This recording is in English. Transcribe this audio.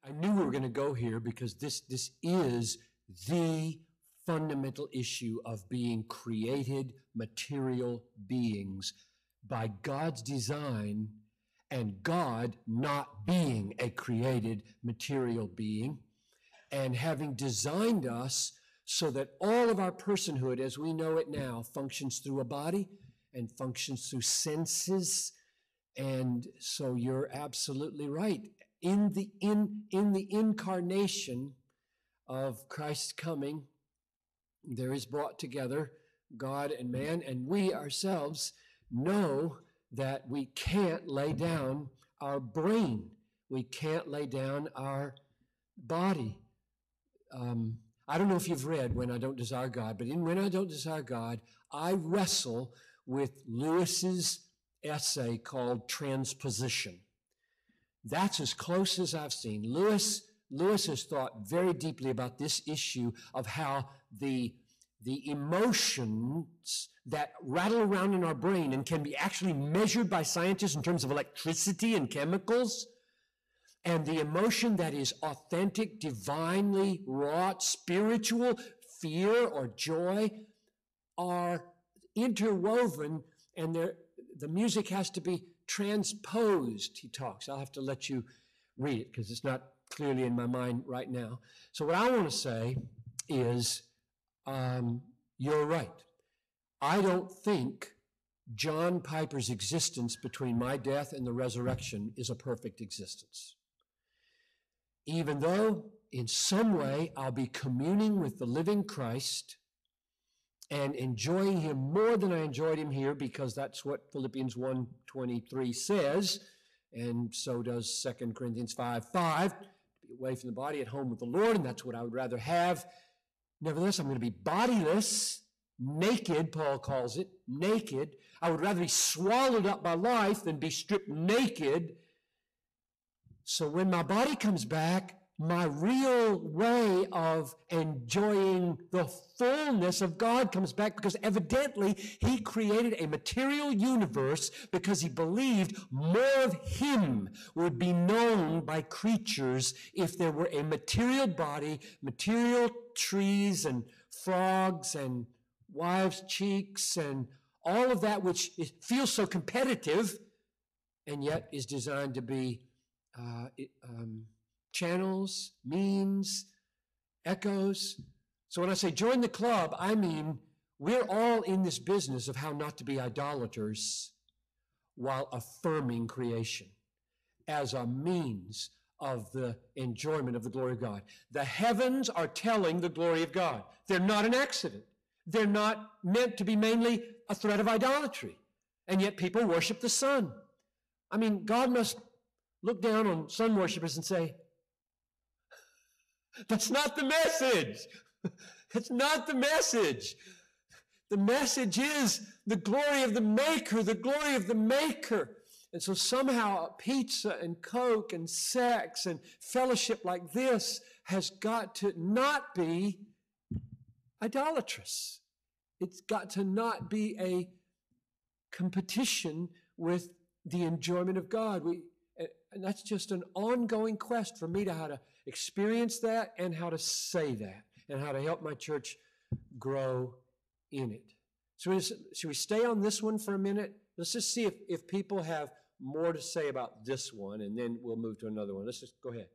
I knew we were going to go here because this is the fundamental issue of being created material beings by God's design, and God not being a created material being, and having designed us so that all of our personhood as we know it now functions through a body and functions through senses. And so you're absolutely right. In the incarnation of Christ's coming, there is brought together God and man, and we ourselves know that we can't lay down our brain. We can't lay down our body. I don't know if you've read When I Don't Desire God, but in When I Don't Desire God, I wrestle with Lewis's essay called Transposition. That's as close as I've seen. Lewis has thought very deeply about this issue of how the emotions that rattle around in our brain and can be actually measured by scientists in terms of electricity and chemicals, and the emotion that is authentic, divinely wrought, spiritual fear or joy are interwoven, and the music has to be transposed, he talks. I'll have to let you read it because it's not clearly in my mind right now. So what I want to say is, you're right. I don't think John Piper's existence between my death and the resurrection is a perfect existence. Even though in some way I'll be communing with the living Christ and enjoying him more than I enjoyed him here, because that's what Philippians 1:23 says, and so does 2 Corinthians 5:5, to be away from the body, at home with the Lord, and that's what I would rather have. Nevertheless, I'm going to be bodiless, naked, Paul calls it, naked. I would rather be swallowed up by life than be stripped naked. So when my body comes back, my real way of enjoying the fullness of God comes back, because evidently he created a material universe because he believed more of him would be known by creatures if there were a material body, material trees and frogs and wives' cheeks and all of that which feels so competitive and yet is designed to be channels, means, echoes. So when I say join the club, I mean we're all in this business of how not to be idolaters while affirming creation as a means of the enjoyment of the glory of God. The heavens are telling the glory of God. They're not an accident. They're not meant to be mainly a threat of idolatry. And yet people worship the sun. I mean, God must look down on sun worshipers and say, that's not the message. That's not the message. The message is the glory of the Maker, the glory of the Maker. And so somehow pizza and Coke and sex and fellowship like this has got to not be idolatrous. It's got to not be a competition with the enjoyment of God. And that's just an ongoing quest for me to how to experience that and how to say that and how to help my church grow in it. So should we stay on this one for a minute? Let's just see if people have more to say about this one, and then we'll move to another one. Let's just go ahead.